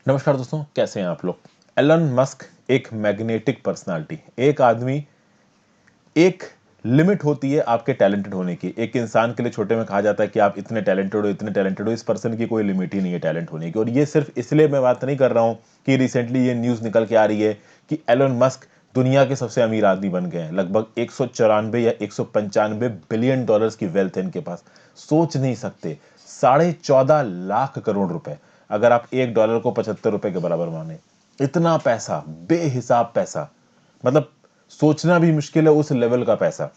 नमस्कार दोस्तों, कैसे हैं आप लोग। एलन मस्क एक मैग्नेटिक पर्सनालिटी, एक आदमी। एक लिमिट होती है आपके टैलेंटेड होने की। एक इंसान के लिए छोटे में कहा जाता है कि आप इतने टैलेंटेड हो, इतने टैलेंटेड हो। इस पर्सन की कोई लिमिट ही नहीं है टैलेंट होने की। और ये सिर्फ इसलिए मैं बात नहीं कर रहा हूं कि रिसेंटली ये न्यूज निकल के आ रही है कि एलन मस्क दुनिया के सबसे अमीर आदमी बन गए हैं। लगभग 194 या 195 बिलियन डॉलर्स की वेल्थ है इनके पास। सोच नहीं सकते, 14.5 लाख करोड़ रुपए। अगर आप $1 को 75 रुपए के बराबर माने, इतना पैसा, बेहिसाब पैसा। मतलब सोचना भी मुश्किल है उस लेवल का पैसा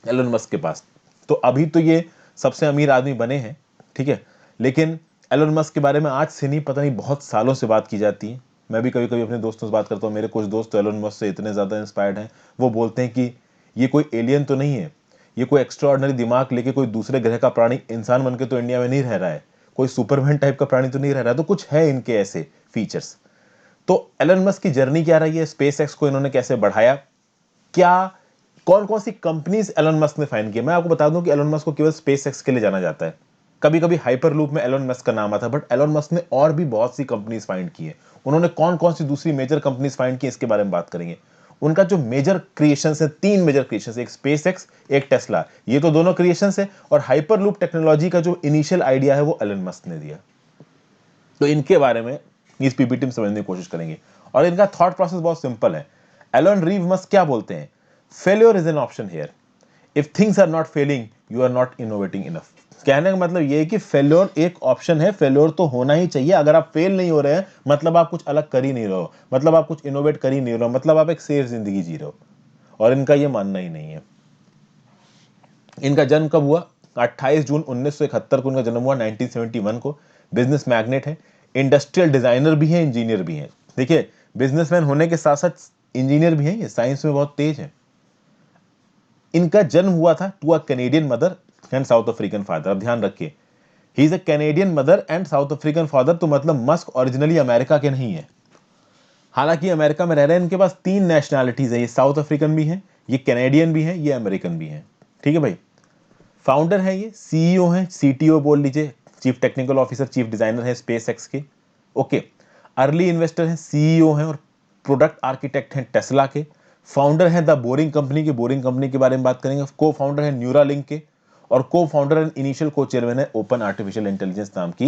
एलन मस्क के पास। तो अभी तो ये सबसे अमीर आदमी बने हैं, ठीक है। लेकिन एलन मस्क के बारे में आज से नहीं, पता नहीं बहुत सालों से बात की जाती है। मैं भी कभी कभी अपने दोस्तों से बात करता हूँ। मेरे कुछ दोस्त तो एलन मस्क से इतने ज्यादा इंस्पायर्ड हैं, वो बोलते हैं कि ये कोई एलियन तो नहीं है, ये कोई एक्स्ट्रा ऑर्डिनरी दिमाग लेके कोई दूसरे ग्रह का प्राणी इंसान बन के तो इंडिया में नहीं रह रहा है, कोई सुपरमैन टाइप का प्राणी तो नहीं रह रहा है। तो कुछ है इनके ऐसे फीचर्स। तो एलन मस्क की जर्नी क्या रही है, स्पेस एक्स को इन्होंने कैसे बढ़ाया, क्या कौन कौन सी कंपनीज एलन मस्क ने फाइंड किया। मैं आपको बता दूं कि एलन मस्क को केवल स्पेस एक्स के लिए जाना जाता है। कभी कभी हाइपरलूप में एलन मस्क का नाम आता है, बट एलन मस्क ने और भी बहुत सी कंपनीज फाइंड की है। उन्होंने कौन कौन सी दूसरी मेजर कंपनीज फाइंड की, इसके बारे में बात करेंगे। उनका जो मेजर क्रिएशन है, 3 मेजर क्रिएशन, एक स्पेस एक्स, एक टेस्ला, ये तो दोनों क्रिएशन है। और हाइपरलूप टेक्नोलॉजी का जो इनिशियल आइडिया है वो एलन मस्क ने दिया। तो इनके बारे में इस पीपीटी में समझने की कोशिश करेंगे। और इनका थॉट प्रोसेस बहुत सिंपल है। एलन रीव मस्क क्या बोलते हैं, failure is an option here, if things are not failing you are not innovating enough. कहने का मतलब ये है कि फेल्योर एक ऑप्शन है, फेल्योर तो होना ही चाहिए। अगर आप फेल नहीं हो रहे हैं मतलब आप कुछ अलग कर ही नहीं रहे हो, मतलब आप कुछ इनोवेट कर ही नहीं रहे हो, मतलब आप एक सेफ जिंदगी जी रहे हो। और इनका ये मानना ही नहीं है। इनका जन्म कब हुआ, 28 जून 1971 को इनका जन्म हुआ, 1971 को। बिजनेस मैग्नेट है, इंडस्ट्रियल डिजाइनर भी है, इंजीनियर भी है। देखिए, बिजनेसमैन होने के साथ साथ इंजीनियर भी है, ये साइंस में बहुत तेज है। इनका जन्म हुआ था to a Canadian mother and South African father. अब ध्यान रखिए, he is a Canadian mother and South African father. तो मतलब मस्क ओरिजिनली अमेरिका के नहीं है। हालांकि अमेरिका में रह रहे हैं, इनके पास 3 नेशनैलिटीज है, ये साउथ अफ्रीकन भी है, ये कैनेडियन भी है, ये अमेरिकन भी है। ठीक है भाई। फाउंडर है, ये सीईओ हैं, सीटीओ बोल लीजिए, chief technical officer, chief designer है स्पेस एक्स के। ओके। अर्ली इन्वेस्टर हैं, सीईओ हैं और प्रोडक्ट आर्किटेक्ट हैं टेस्ला के। फाउंडर हैं द बोरिंग कंपनी के, बोरिंग कंपनी के बारे में बात करेंगे। को फाउंडर है न्यूरालिंक के, और को फाउंडर एंड इनिशियल को चेयरमैन है ओपन आर्टिफिशियल इंटेलिजेंस नाम की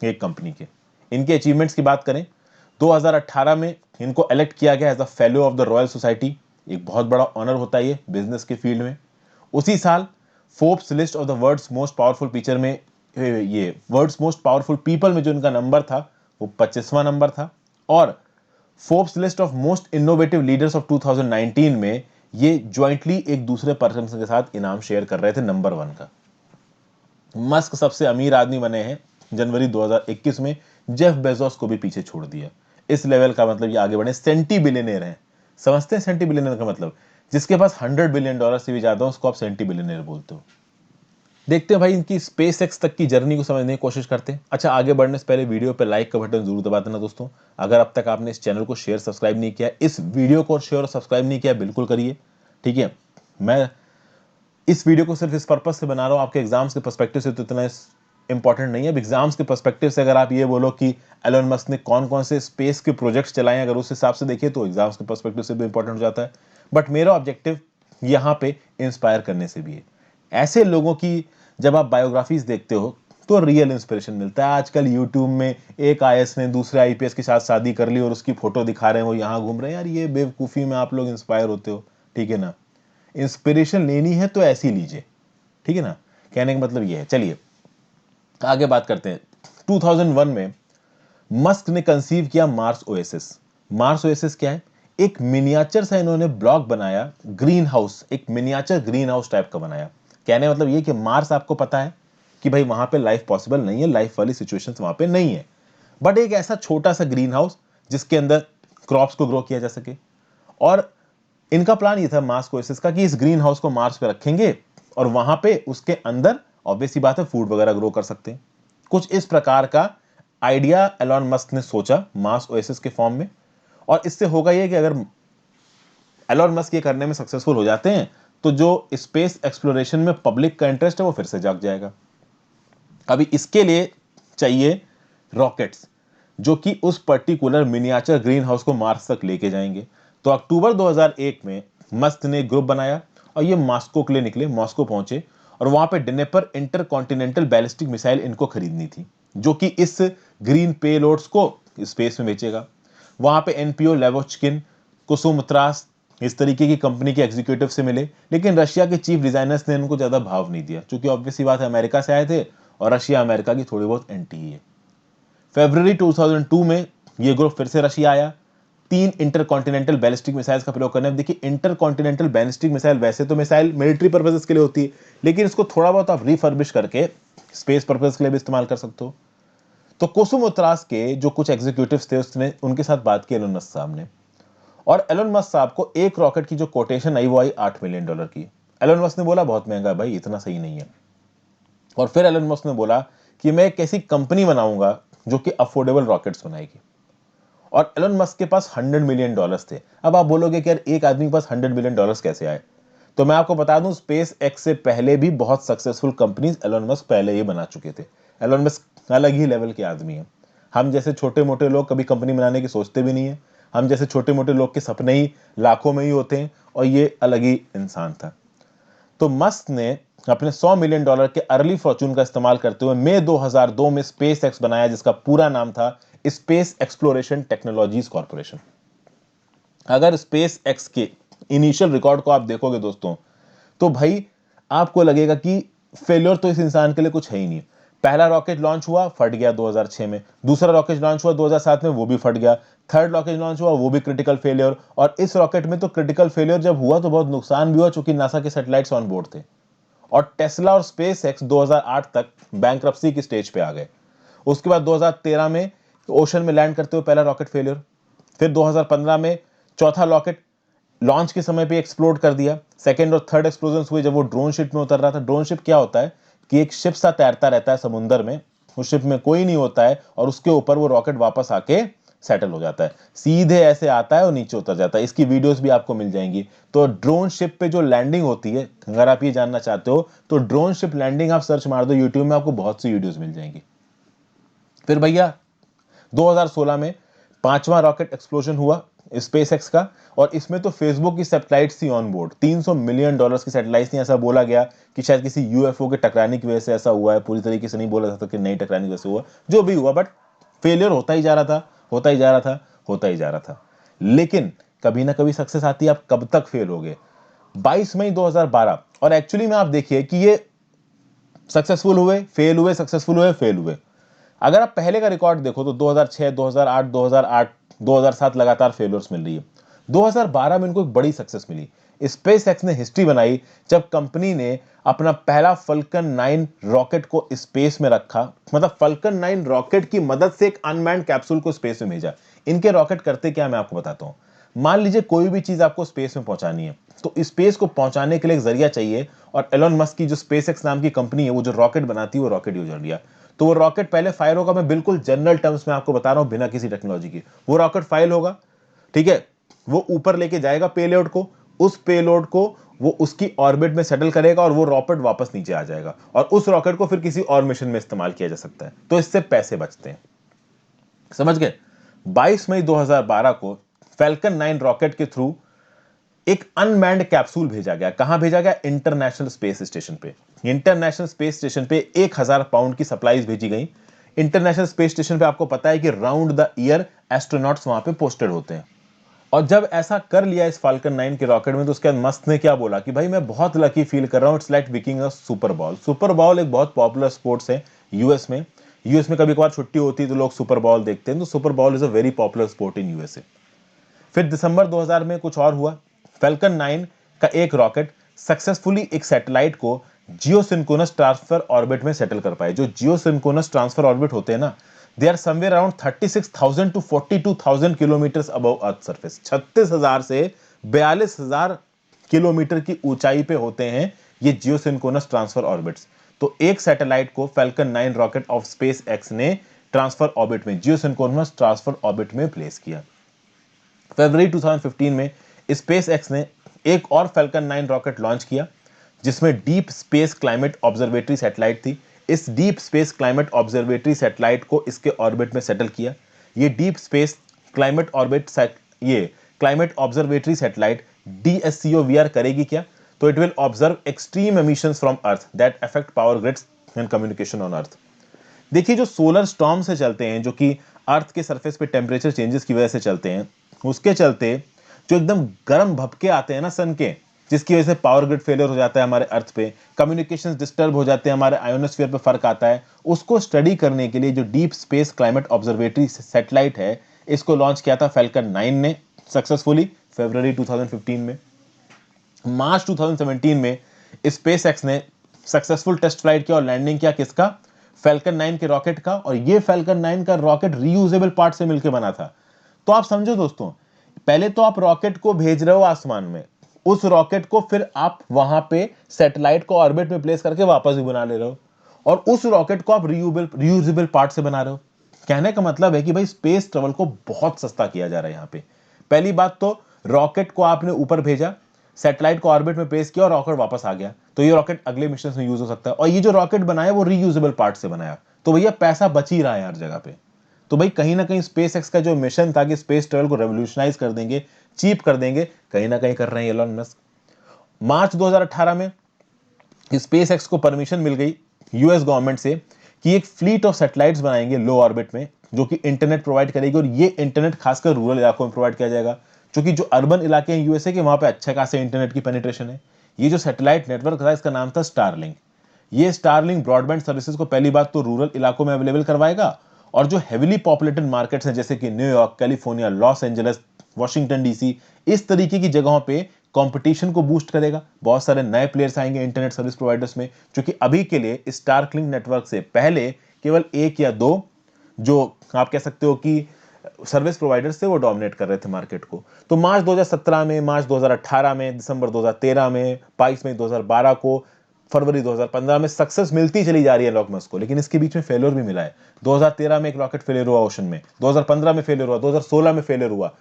एक कंपनी के। इनके अचीवमेंट्स की बात करें, 2018 में इनको इलेक्ट किया गया as a fellow of the Royal Society. एक बहुत बड़ा ऑनर होता है ये बिजनेस के फील्ड में। उसी साल Forbes list of the world's most powerful people में, ये वर्ल्ड्स मोस्ट पावरफुल पीपल में जो इनका नंबर था वो 25वां नंबर था। और Forbes list of most innovative leaders of 2019 में ये ज्वाइंटली एक दूसरे पर्सन के साथ इनाम शेयर कर रहे थे नंबर 1 का। मस्क सबसे अमीर आदमी बने हैं जनवरी 2021 में, जेफ बेजोस को भी पीछे छोड़ दिया। इस लेवल का मतलब ये आगे बढ़े, सेंटी बिलियनर हैं। समझते हैं सेंटी बिलियनर का मतलब, जिसके पास $100 बिलियन से भी ज्यादा हो उसको आप सेंटी बिलियनर बोलते हो। देखते हैं भाई इनकी स्पेस एक्स तक की जर्नी को समझने की कोशिश करते हैं। अच्छा, आगे बढ़ने से पहले वीडियो पे लाइक का बटन जरूर दबा देना दोस्तों। अगर अब तक आपने इस चैनल को शेयर सब्सक्राइब नहीं किया, इस वीडियो को शेयर और सब्सक्राइब नहीं किया, बिल्कुल करिए, ठीक है। मैं इस वीडियो को सिर्फ इस पर्पज से बना रहा हूं, आपके एग्जाम्स के पर्सपेक्टिव से तो इतना इंपॉर्टेंट नहीं है। अब एग्जाम्स के पर्सपेक्टिव से अगर आप ये बोलो कि एलन मस्क ने कौन कौन से स्पेस के प्रोजेक्ट्स चलाए, अगर उस हिसाब से देखिए तो एग्जाम्स के पर्सपेक्टिव से भी इंपॉर्टेंट हो जाता है। बट मेरा ऑब्जेक्टिव यहाँ पे इंस्पायर करने से भी है। ऐसे लोगों की जब आप बायोग्राफीज देखते हो तो रियल इंस्पिरेशन मिलता है। आजकल यूट्यूब में एक आईएएस ने दूसरे आईपीएस के साथ शादी कर ली और उसकी फोटो दिखा रहे हैं, वो यहाँ घूम रहे हैं। यार ये बेवकूफ़ी में आप लोग इंस्पायर होते हो, ठीक है ना। इंस्पिरेशन लेनी है तो ऐसी लीजिए, ठीक है ना। कहने का मतलब ये है। चलिए आगे बात करते हैं। 2001 में मस्क ने कंसीव किया मार्स ओएसिस। मार्स ओएसिस क्या है, एक मिनिएचर सा इन्होंने ब्लॉक बनाया, ग्रीन हाउस, एक मिनिएचर ग्रीन हाउस टाइप का बनाया। कहने का मतलब ये कि मार्स आपको पता है कि भाई वहां पे लाइफ पॉसिबल नहीं है, लाइफ वाली सिचुएशंस वहां पे नहीं है, बट एक ऐसा छोटा सा ग्रीन हाउस जिसके अंदर क्रॉप्स को ग्रो किया जा सके। और इनका प्लान ये था मार्स ओएसिस का कि इस ग्रीन हाउस को मार्स पे रखेंगे और वहां पे उसके अंदर ऑब्वियस सी बात है फूड वगैरह ग्रो कर सकते हैं। कुछ इस प्रकार का आइडिया एलॉन मस्क ने सोचा मार्स ओएसिस के फॉर्म में। और इससे होगा ये कि अगर एलॉन मस्क ये करने में सक्सेसफुल हो जाते हैं तो जो स्पेस एक्सप्लोरेशन में पब्लिक का इंटरेस्ट है वो फिर से जाग जाएगा। अभी इसके लिए चाहिए रॉकेट्स। जो कि उस पर्टिकुलर मिनिएचर ग्रीन हाउस को मार्स तक लेके जाएंगे। तो अक्टूबर 2001 में मस्क ने ग्रुप बनाया और ये मॉस्को के लिए निकले, मॉस्को पहुंचे और वहां पे डिनेपर इंटरकॉन्टिनेंटल बैलिस्टिक मिसाइल इनको खरीदनी थी, जो कि इस ग्रीन पेलोड्स को स्पेस में बेचेगा। वहां पे एनपीओ लेवोचकिन, कुसुमत्रास, इस तरीके की कंपनी के एग्जीक्यूटिव से मिले, लेकिन रशिया के चीफ डिजाइनर्स ने उनको ज्यादा भाव नहीं दिया, क्योंकि ऑब्वियसली बात है अमेरिका से आए थे और रशिया अमेरिका की थोड़ी बहुत एंटी ही है। फरवरी 2002 में ये ग्रुप फिर से रशिया आया 3 इंटरकॉन्टिनेंटल बैलिस्टिक मिसाइल्स का प्रयोग करने। देखिए इंटरकॉन्टिनेंटल बैलिस्टिक मिसाइल वैसे तो मिसाइल मिलिट्री पर्पसेस के लिए होती है, लेकिन इसको थोड़ा बहुत आप रिफर्बिश करके स्पेस पर्पस के लिए भी इस्तेमाल कर सकते हो। तो कुसुमोत्रास के जो कुछ एग्जीक्यूटिव्स थे उसने उनके साथ बात की एलोन मस्क साहब ने, और एलोन मस्क साहब को एक रॉकेट की जो कोटेशन आई वो आई $8 मिलियन की। एलोन मस्क ने बोला बहुत महंगा भाई, इतना सही नहीं है। और फिर एलोन मस्क ने बोला कि मैं एक ऐसी कंपनी बनाऊंगा जो कि अफोर्डेबल रॉकेट्स बनाएगी, और एलोन मस्क के पास $100 मिलियन थे। अब आप बोलोगे कि यार एक आदमी के पास $100 मिलियन कैसे आए, तो मैं आपको बता दूं स्पेस एक्स से पहले भी बहुत सक्सेसफुल कंपनीज एलोन मस्क पहले ही बना चुके थे। एलोन मस्क अलग ही लेवल के आदमी हैं। हम जैसे छोटे मोटे लोग कभी कंपनी बनाने की सोचते भी नहीं है, हम जैसे छोटे मोटे लोग के सपने ही लाखों में ही होते हैं, और ये अलग ही इंसान था। तो मस्क ने अपने $100 मिलियन के अर्ली फॉर्चून का इस्तेमाल करते हुए मई 2002 में स्पेस एक्स बनाया, जिसका पूरा नाम था स्पेस एक्सप्लोरेशन टेक्नोलॉजीज कॉर्पोरेशन। अगर स्पेस एक्स के इनिशियल रिकॉर्ड को आप देखोगे दोस्तों, तो भाई आपको लगेगा कि फेलियर तो इस इंसान के लिए कुछ है ही नहीं। पहला रॉकेट लॉन्च हुआ, फट गया 2006 में। दूसरा रॉकेट लॉन्च हुआ 2007 में, वो भी फट गया। थर्ड रॉकेट लॉन्च हुआ, वो भी क्रिटिकल फेलियर। और इस रॉकेट में तो क्रिटिकल फेलियर जब हुआ तो बहुत नुकसान भी हुआ, चूंकि नासा के सैटेलाइट्स ऑन बोर्ड थे। और टेस्ला और स्पेस एक्स 2008 तक बैंक्रप्सी की स्टेज पे आ गए। उसके बाद 2013 में ओशन में लैंड करते हुए पहला रॉकेट फेलियर। फिर 2015 में चौथा रॉकेट लॉन्च के समय पे एक्सप्लोड कर दिया। सेकंड और थर्ड एक्सप्लोजन हुए जब वो ड्रोन शिप में उतर रहा था। ड्रोन शिप क्या होता है कि एक शिप सा तैरता रहता है समुद्र में, उस शिप में कोई नहीं होता है, और उसके ऊपर वो रॉकेट वापस आके सेटल हो जाता है, सीधे ऐसे आता है और नीचे उतर जाता है। इसकी वीडियोस भी आपको मिल जाएंगी। तो ड्रोन शिप पे जो लैंडिंग होती है, अगर आप ये जानना चाहते हो तो ड्रोन शिप लैंडिंग आप सर्च मार दो यूट्यूब में, आपको बहुत सी वीडियोस मिल जाएंगी। फिर भैया 2016 में पांचवा रॉकेट एक्सप्लोजन हुआ स्पेस एक्स का, और इसमें तो फेसबुक की सैटेलाइट्स थी ऑन बोर्ड, $300 मिलियन की सैटेलाइट्स थी। ऐसा बोला गया कि शायद किसी यूएफओ के टकराने की वजह से ऐसा हुआ है, पूरी तरीके से नहीं बोला जाता कि नहीं टकराने की वजह से हुआ, जो भी हुआ, बट फेलियर होता ही जा रहा था, होता ही जा रहा था, होता ही जा रहा था। लेकिन कभी ना कभी सक्सेस आती है। आप कब तक फेल हो गए? 22 मई 2012, और एक्चुअली में आप देखिए कि ये सक्सेसफुल हुए, फेल हुए, सक्सेसफुल हुए, फेल हुए। अगर आप पहले का रिकॉर्ड देखो तो 2006, 2008, 2007 लगातार फेलियर्स मिल रही है। 2012 में इनको एक बड़ी सक्सेस मिली। स्पेस एक्स ने हिस्ट्री बनाई जब कंपनी ने अपना पहला फल्कन 9 रॉकेट को स्पेस में रखा। मतलब फल्कन 9 रॉकेट की मदद से एक अनमैन्ड कैप्सूल को स्पेस में भेजा। इनके रॉकेट करते क्या, मैं आपको बताता हूं। मान लीजिए कोई भी चीज आपको स्पेस में पहुंचानी है, तो स्पेस को पहुंचाने के लिए एक जरिया चाहिए, और एलोन मस्क की जो स्पेस एक्स नाम की कंपनी है वो जो रॉकेट बनाती है वो रॉकेट यूज कर लिया। तो वो रॉकेट पहले फायर होगा, मैं बिल्कुल जनरल टर्म्स में आपको बता रहा हूं बिना किसी टेक्नोलॉजी की। वो रॉकेट फायर होगा, ठीक है, वो ऊपर लेके जाएगा पेलोड को, उस पेलोड को वो उसकी ऑर्बिट में सेटल करेगा, और वो रॉकेट वापस नीचे आ जाएगा, और उस रॉकेट को फिर किसी और मिशन में इस्तेमाल किया जा सकता है। तो इससे पैसे बचते हैं, समझ गए। 22 मई 2012 को फैल्कन 9 रॉकेट के थ्रू एक अनमैन्ड कैप्सूल भेजा गया। कहां भेजा गया? इंटरनेशनल स्पेस स्टेशन पे। इंटरनेशनल स्पेस स्टेशन पे 1000 पाउंड की सप्लाईज भेजी गई। इंटरनेशनल स्पेस स्टेशन पे आपको पता है कि राउंड द ईयर एस्ट्रोनॉट्स वहां पे पोस्टेड होते हैं। और जब ऐसा कर लिया इस फाल्कन 9 के रॉकेट में, तो उसके बाद मस्क ने क्या बोला कि भाई मैं बहुत लकी फील कर रहा हूं, it's like Viking a super ball. Super ball एक बहुत पॉपुलर स्पोर्ट्स है यूएस में। यूएस में कभी कभार छुट्टी होती है तो लोग सुपर बॉल देखते हैं, तो super ball is a very popular sport in USA. फिर दिसंबर 2000 में कुछ और हुआ। फैल्कन 9 का एक रॉकेट सक्सेसफुली एक सैटेलाइट को जियोसिंक्रोनस ट्रांसफर ऑर्बिट में सेटल कर पाए। जो जियोसिंक्रोनस ट्रांसफर ऑर्बिट होते हैं ना, they are somewhere around 36,000 to 42,000 kilometre above earth surface. 36,000 से 42,000 किलोमीटर की ऊंचाई पे होते हैं ये जियोसिंक्रोनस ट्रांसफर ऑर्बिट्स। तो एक सैटेलाइट को falcon 9 rocket of space x ने ट्रांसफर ऑर्बिट में, जियोसिंक्रोनस ट्रांसफर ऑर्बिट में प्लेस किया। फरवरी 2015 में स्पेस एक्स ने एक और फैल्कन 9 रॉकेट लॉन्च किया, जिसमें deep space climate observatory satellite थी। इस deep space climate observatory satellite को इसके ऑर्बिट में सेटल किया। ये डीप स्पेस क्लाइमेट ऑर्बिट ये क्लाइमेट ऑब्जर्वेटरी सैटेलाइट DSCOVR करेगी क्या? तो it will observe extreme emissions from earth that affect power grids and communication on earth. देखिए, जो सोलर स्टॉर्म से चलते हैं, जो कि अर्थ के सरफेस पे टेम्परेचर चेंजेस की वजह से चलते हैं, उसके चलते जो एकदम गर्म भपके आते हैं ना सन के, जिसकी वजह से पावर ग्रिड फेलियर हो जाता है हमारे अर्थ पे, कम्युनिकेशंस डिस्टर्ब हो जाते हैं, हमारे आयोनोस्फीयर पे फर्क आता है, उसको स्टडी करने के लिए जो deep space climate observatory satellite है, इसको लॉन्च किया था फैल्कन 9 ने सक्सेसफुली फरवरी 2015 में। मार्च 2017 में स्पेसएक्स ने सक्सेसफुल टेस्ट फ्लाइट किया और लैंडिंग किया किसका? फैल्कन 9 के रॉकेट का। और ये फैल्कन 9 का रॉकेट रीयूजेबल पार्ट से मिलकर बना था। तो आप समझो दोस्तों, पहले तो आप रॉकेट को भेज रहे हो आसमान में, उस रॉकेट को फिर आप वहां पे सैटेलाइट को ऑर्बिट में प्लेस करके वापस भी बना ले रहे हो, और उस रॉकेट को आप रीयूजेबल पार्ट से बना रहे हो। कहने का मतलब है कि भाई स्पेस ट्रेवल को बहुत सस्ता किया जा रहा है यहां पे। पहली बात तो रॉकेट को आपने ऊपर भेजा, सैटेलाइट को ऑर्बिट में प्लेस किया और रॉकेट वापस आ गया, तो ये रॉकेट अगले मिशन में यूज हो सकता है। और ये जो रॉकेट बनाया वो रीयूजेबल पार्ट से बनाया, तो भैया पैसा बच ही रहा है हर जगह पे। तो भाई कहीं ना कहीं स्पेसएक्स का जो मिशन था कि स्पेस ट्रेवल को रेवोल्यूशनाइज कर देंगे, चीप कर देंगे, कहीं ना कहीं कर रहे हैं एलन मस्क। मार्च 2018 में स्पेसएक्स को परमिशन मिल गई यूएस गवर्नमेंट से कि एक फ्लीट ऑफ सैटेलाइट्स बनाएंगे लो ऑर्बिट में, जो कि इंटरनेट प्रोवाइड करेगी। और ये इंटरनेट खासकर रूरल इलाकों में प्रोवाइड किया जाएगा, क्योंकि जो अर्बन इलाके हैं यूएसए के, वहां पे अच्छे खासे इंटरनेट की पेनिट्रेशन है। ये जो सैटेलाइट नेटवर्क था, इसका नाम था स्टारलिंक। ये स्टारलिंक ब्रॉडबैंड सर्विसेज को पहली बात तो रूरल इलाकों में अवेलेबल करवाएगा, और जो हेविली पॉपुलेटेड मार्केट्स हैं जैसे कि New York, California, Los Angeles, Washington DC, इस तरीके की जगहों पे कंपटीशन को बूस्ट करेगा। बहुत सारे नए प्लेयर्स आएंगे इंटरनेट सर्विस प्रोवाइडर्स में, क्योंकि अभी के लिए स्टारलिंक नेटवर्क से पहले केवल एक या दो जो आप कह सकते हो कि सर्विस प्रोवाइडर्स थे वो डोमिनेट कर रहे थे मार्केट को। तो मार्च 2017 में, मार्च 2018 में, दिसंबर 2013 में, 22 मई 2012 को, फरवरी 2015 में सक्सेस मिलती चली जा रही है एलन मस्क को। लेकिन इसके बीच में फेलियर भी मिला है। 2013 में एक रॉकेट फेलियर हुआ ओशन में, 2015 में फेलियर हुआ, 2016 में फेलियर हुआ।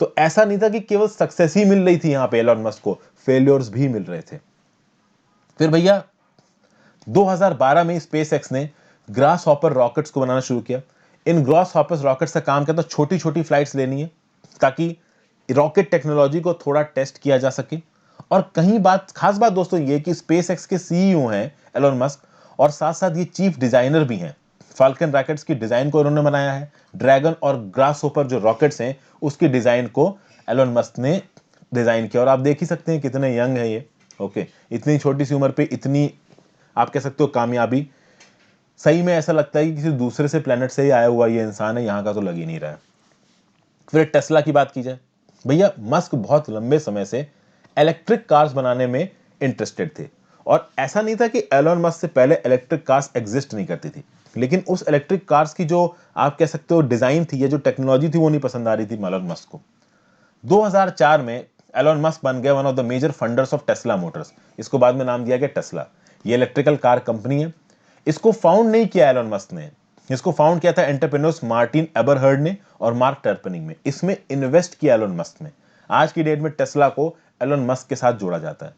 तो ऐसा नहीं था कि केवल सक्सेस ही मिल रही थी यहां पे एलन मस्क को, फेलियर्स भी मिल रहे थे। फिर भैया 2012 में स्पेसएक्स ने ग्रास हॉपर रॉकेट्स को बनाना शुरू किया। इन ग्रास हॉपर रॉकेट्स का काम क्या था? छोटी छोटी फ्लाइट्स लेनी है ताकि रॉकेट टेक्नोलॉजी को थोड़ा टेस्ट किया जा सके। और कहीं खास बात दोस्तों ये कि स्पेसएक्स के सीईओ हैं एलन मस्क, और साथ साथ ये चीफ डिजाइनर भी हैं। फाल्कन रॉकेट्स की डिजाइन को इन्होंने बनाया है। ड्रैगन और ग्रास हॉपर जो रॉकेट्स हैं उसकी डिजाइन को एलन मस्क ने डिजाइन किया। और आप देख ही सकते हैं कितने यंग है ये। ओके, इतनी छोटी सी उम्र पे इतनी आप कह सकते हो कामयाबी, सही में ऐसा लगता है कि किसी दूसरे से प्लेनेट से ही आया हुआ ये इंसान है, यहां का तो लग ही नहीं रहा है। फिर टेस्ला की बात की जाए, भैया मस्क बहुत लंबे समय से इलेक्ट्रिक कार्स बनाने में इंटरेस्टेड थे। और ऐसा नहीं था कि एलन मस्क से पहले इलेक्ट्रिक कार्स एग्जिस्ट नहीं करती थी, लेकिन उस इलेक्ट्रिक कार्स की जो आप कह सकते हो डिजाइन थी या जो टेक्नोलॉजी थी वो नहीं पसंद आ रही थी एलन मस्क को। 2004 में एलन मस्क बन गया one of the major funders of Tesla Motors. इसको बाद में नाम दिया गया टेस्ला। ये इलेक्ट्रिकल कार कंपनी है। इसको फाउंड नहीं किया एलन मस्क ने, इसको फाउंड किया था एंटरप्रेन्योर्स मार्टिन एबरहर्ड ने और मार्क टर्पनिंग में। इसमें इन्वेस्ट किया एलन मस्क ने। आज की डेट में टेस्ला को एलन मस्क के साथ जोड़ा जाता है।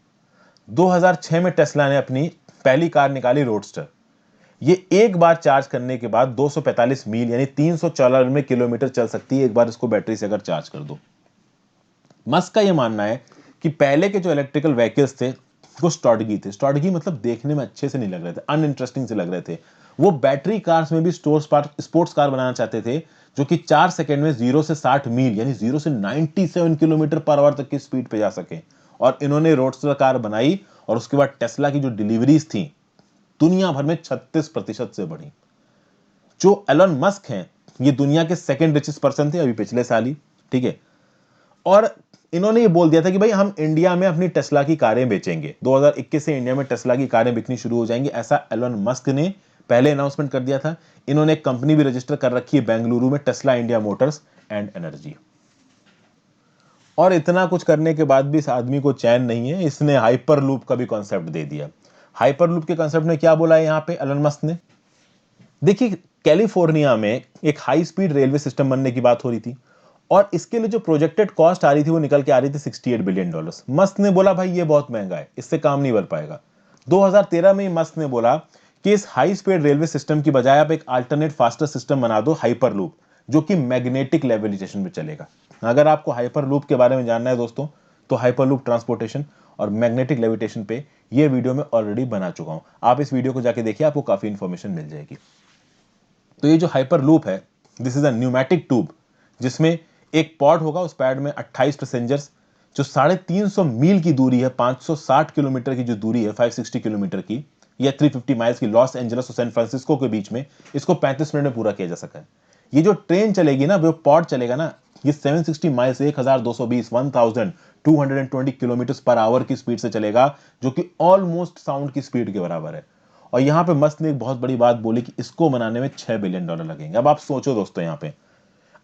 2006 में टेस्ला ने अपनी पहली कार निकाली रोडस्टर। ये एक बार चार्ज करने के बाद 245 मील यानी 394 किलोमीटर चल सकती है एक बार इसको बैटरी से अगर चार्ज कर दो। मस्क का यह मानना है कि पहले के जो इलेक्ट्रिकल व्हीकल्स थे वो स्टॉडगी थे। स्टॉडगी मतलब देखने में अच्छे से नहीं लग रहे थे, अनइंटरेस्टिंग से लग रहे थे। वो बैटरी कार्स में भी स्पोर्ट्स कार बनाना चाहते थे जो कि 4 सेकंड में 0 से 60 मील यानी 0 से 97 किलोमीटर पर आवर तक की स्पीड पे जा सके। और इन्होंने रोडस्टर कार बनाई और उसके बाद टेस्ला की जो डिलीवरीज थी दुनिया भर में 36% से बढ़ी। जो एलन मस्क हैं ये दुनिया के सेकंड रिचेस्ट पर्सन थे अभी पिछले साल ही, ठीक है। और इन्होंने ये बोल दिया था कि भाई हम इंडिया में अपनी टेस्ला की कारें बेचेंगे। 2021 से इंडिया में टेस्ला की कारें बिकनी शुरू हो जाएंगी, ऐसा एलन मस्क ने पहले अनाउंसमेंट कर दिया था। इन्होंने एक कंपनी भी रजिस्टर कर रखी है बेंगलुरु में, Tesla India Motors and energy. और इतना कुछ करने के बाद भी इस आदमी को चैन नहीं है, इसने हाइपर लूप का भी कॉन्सेप्ट दे दिया। हाइपर लूप के कॉन्सेप्ट में क्या बोला है यहाँ पे एलन मस्क ने? देखिए, कैलिफोर्निया में एक हाई स्पीड रेलवे सिस्टम बनने की बात हो रही थी और इसके लिए जो प्रोजेक्टेड कॉस्ट आ रही थी वो निकल के आ रही थी $68 बिलियन। मस्क ने बोला भाई ये बहुत महंगा है, इससे काम नहीं बन पाएगा। 2013 में मस्क ने बोला कि इस हाई स्पीड रेलवे सिस्टम की बजाय आप एक अल्टरनेट फास्टर सिस्टम बना दो, हाइपर लूप, जो कि मैग्नेटिक लेविटेशन पे चलेगा। अगर आपको हाइपरलूप के बारे में जानना है दोस्तों, तो हाइपरलूप ट्रांसपोर्टेशन और मैग्नेटिक लेविटेशन पे ये वीडियो मैं ऑलरेडी बना चुका हूं, आप इस वीडियो को जाके देखिए, आपको काफी इंफॉर्मेशन मिल जाएगी। तो ये जो हाइपरलूप है, this is a pneumatic tube, जिसमें एक पॉड होगा, उस पैड में 28 पैसेंजर्स, जो 350 मील की दूरी है, 560 किलोमीटर की जो दूरी है, 560 किलोमीटर की या 350 माइल्स की, लॉस एंजल्स और सैन फ्रांसिस्को के बीच में, इसको 35 मिनट में पूरा किया जा सका है। ये जो ट्रेन चलेगी ना, वो पॉड चलेगा ना, ये 760 माइल्स 1220 किलोमीटर पर आवर की स्पीड से चलेगा, जो कि ऑलमोस्ट साउंड की स्पीड के बराबर है। और यहां पे मस्त ने एक बहुत बड़ी बात बोली कि इसको बनाने में $6 बिलियन लगेंगे। अब आप सोचो दोस्तों, यहां पे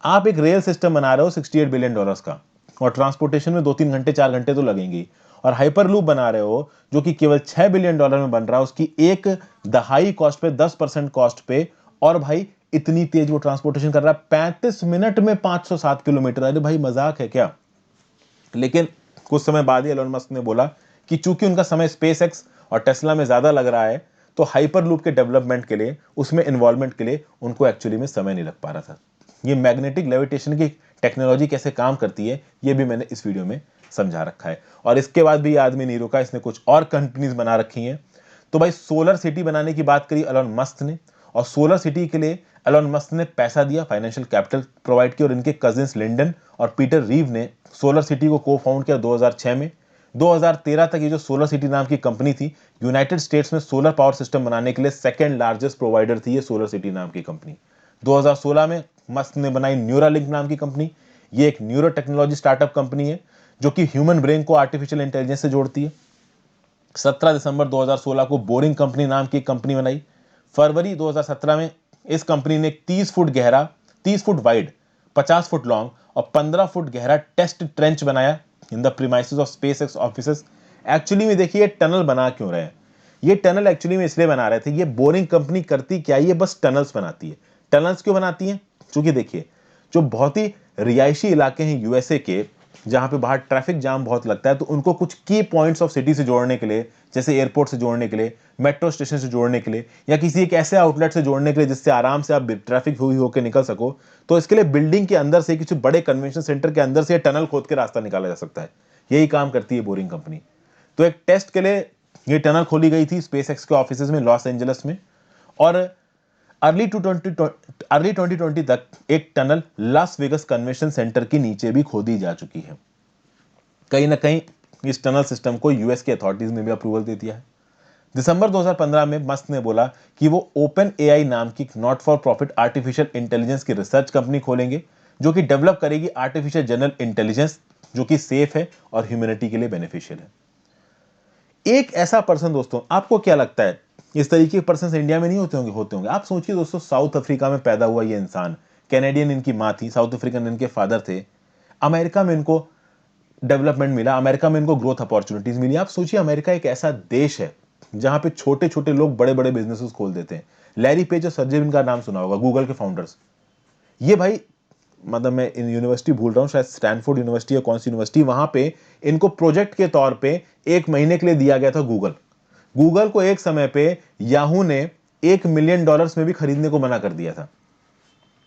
आप एक रेल सिस्टम बना रहे हो $68 बिलियन का, और ट्रांसपोर्टेशन में 2-3 घंटे 4 घंटे तो लगेंगे, और हाइपरलूप बना रहे हो जो कि केवल $6 बिलियन में बन रहा है, उसकी एक दहाई कॉस्ट पे, 10% कॉस्ट पे, और भाई इतनी तेज वो ट्रांसपोर्टेशन कर रहा है, 35 मिनट में 507 किलोमीटर। अरे भाई मजाक है क्या? लेकिन कुछ समय बाद ही एलोन मस्क ने बोला कि चूंकि उनका समय स्पेसएक्स और टेस्ला में ज्यादा लग रहा है, तो हाइपरलूप के डेवलपमेंट के लिए, उसमें इन्वॉल्वमेंट के लिए उनको एक्चुअली में समय नहीं लग पा रहा था। ये मैग्नेटिक लेविटेशन की टेक्नोलॉजी कैसे काम करती है, ये भी मैंने इस वीडियो में समझा रखा है। और इसके बाद भी ये आदमी नहीं रुका, इसने कुछ और कंपनीज बना रखी हैं। तो भाई सोलर सिटी बनाने की बात करी एलोन मस्क ने, और सोलर सिटी के लिए एलोन मस्क ने पैसा दिया, फाइनेंशियल कैपिटल प्रोवाइड किया, और इनके कजिन्स लिंडन और पीटर रीव ने सोलर सिटी को को फाउंड किया 2006 में। 2013 तक ये जो सोलर सिटी नाम की कंपनी थी, यूनाइटेड स्टेट्स में सोलर पावर सिस्टम बनाने के लिए सेकंड लार्जेस्ट प्रोवाइडर थी ये सोलर सिटी नाम की कंपनी। 2016 में मस्क ने बनाई न्यूरालिंक नाम की कंपनी। ये एक न्यूरो टेक्नोलॉजी स्टार्टअप कंपनी है जो कि ह्यूमन ब्रेन को आर्टिफिशियल इंटेलिजेंस से जोड़ती है। 17 दिसंबर 2016 को बोरिंग कंपनी नाम की एक कंपनी बनाई। फरवरी 2017 में इस कंपनी ने 30 फुट गहरा, 30 फुट वाइड, 50 फुट लॉन्ग और 15 फुट गहरा टेस्ट ट्रेंच बनाया in the premises of SpaceX offices. Actually में देखिए, टनल बना क्यों रहे हैं? ये टनल एक्चुअली में इसलिए बना रहे थे, ये बोरिंग कंपनी करती क्या है, ये बस टनल्स बनाती है। टनल्स क्यों बनाती है? क्योंकि देखिए, जो बहुत ही रिहायशी इलाके हैं यूएसए के, जहां पे बाहर ट्रैफिक जाम बहुत लगता है, तो उनको कुछ की पॉइंट्स ऑफ सिटी से जोड़ने के लिए, जैसे एयरपोर्ट से जोड़ने के लिए, मेट्रो स्टेशन से जोड़ने के लिए, या किसी एक ऐसे आउटलेट से जोड़ने के लिए जिससे आराम से आप ट्रैफिक हुई होकर निकल सको, तो इसके लिए बिल्डिंग के अंदर से, किसी बड़े कन्वेंशन सेंटर के अंदर से टनल खोद के रास्ता निकाला जा सकता है। यही काम करती है बोरिंग कंपनी। तो एक टेस्ट के लिए ये टनल खोली गई थी स्पेसएक्स के ऑफिस में लॉस एंजल्स में, और अर्ली 2020 तक एक tunnel Las Vegas convention centre के नीचे भी खोदी जा चुकी है। कहीं ना कहीं इस टनल सिस्टम को यूएस की अथॉरिटीज ने भी अप्रूवल दे दिया है। दिसंबर 2015 में मस्क ने बोला कि वो ओपन एआई नाम की not for profit artificial intelligence की रिसर्च कंपनी खोलेंगे, जो कि डेवलप करेगी आर्टिफिशियल जनरल इंटेलिजेंस, जो कि सेफ है और ह्यूमैनिटी के लिए बेनिफिशियल है। एक ऐसा पर्सन दोस्तों, आपको क्या लगता है इस तरीके के पर्सन इंडिया में नहीं होते होंगे? आप सोचिए दोस्तों, साउथ अफ्रीका में पैदा हुआ ये इंसान, कैनेडियन इनकी माँ थी, साउथ अफ्रीकन इनके फादर थे, अमेरिका में इनको डेवलपमेंट मिला, अमेरिका में इनको ग्रोथ अपॉर्चुनिटीज मिली। आप सोचिए, अमेरिका एक ऐसा देश है जहां पे छोटे छोटे लोग बड़े बड़े बिजनेसेस खोल देते हैं। लैरी पेज और सर्जे ब्रिन का नाम सुना होगा, गूगल के फाउंडर्स। ये भाई, मतलब मैं इन यूनिवर्सिटी भूल रहा हूँ, शायद स्टैनफोर्ड यूनिवर्सिटी या कौन सी यूनिवर्सिटी, वहां पे इनको प्रोजेक्ट के तौर पे 1 महीने के लिए दिया गया था गूगल। गूगल को एक समय पे याहू ने $1 मिलियन में भी खरीदने को मना कर दिया था,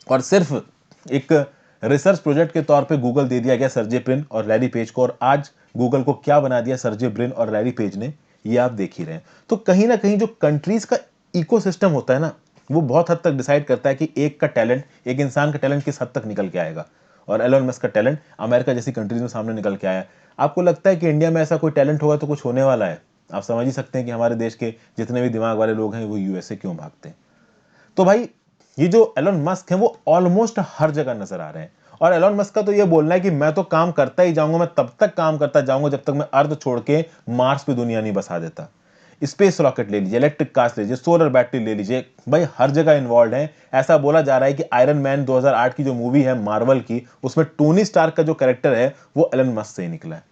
और सिर्फ एक रिसर्च प्रोजेक्ट के तौर पे गूगल दे दिया गया सर्जे ब्रिन और लैरी पेज को। और आज गूगल को क्या बना दिया सर्जे ब्रिन और लैरी पेज ने, ये आप देख ही रहे हैं। तो कहीं ना कहीं जो कंट्रीज का इकोसिस्टम होता है ना, वो बहुत हद तक डिसाइड करता है कि एक का टैलेंट, एक इंसान का टैलेंट किस हद तक निकल के आएगा। और एलोन मस्क का टैलेंट अमेरिका जैसी कंट्रीज में सामने निकल के आया। आपको लगता है कि इंडिया में ऐसा कोई टैलेंट होगा तो कुछ होने वाला है? आप समझ ही सकते हैं कि हमारे देश के जितने भी दिमाग वाले लोग हैं वो यूएसए क्यों भागते हैं। तो भाई, ये जो एलोन मस्क है वो ऑलमोस्ट हर जगह नजर आ रहे हैं। और एलोन मस्क का तो ये बोलना है कि मैं तो काम करता ही जाऊंगा, मैं तब तक काम करता जाऊंगा जब तक मैं अर्थ छोड़ के मार्स पे दुनिया नहीं बसा देता। स्पेस रॉकेट ले लीजिए, इलेक्ट्रिक कार्स ले लीजिए, सोलर बैटरी ले लीजिए, भाई हर जगह इन्वॉल्व है। ऐसा बोला जा रहा है कि आयरन मैन 2008 की जो मूवी है मार्वल की, उसमें टोनी स्टार्क का जो कैरेक्टर है वो एलोन मस्क से ही निकला है।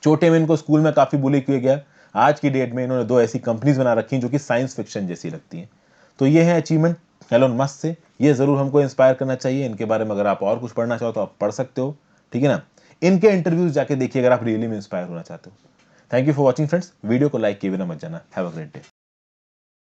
छोटे में इनको स्कूल में काफी बुली किया गया, आज की डेट में इन्होंने 2 ऐसी कंपनीज बना रखी जो कि साइंस फिक्शन जैसी लगती हैं। तो ये है अचीवमेंट एलोन मस्क से, ये जरूर हमको इंस्पायर करना चाहिए। इनके बारे में अगर आप और कुछ पढ़ना चाहो तो आप पढ़ सकते हो, ठीक है ना। इनके इंटरव्यूज जाके देखिए अगर आप रियली में इंस्पायर होना चाहते हो। Thank you for watching friends, video को लाइक किए बिना मत जाना। Have a great day.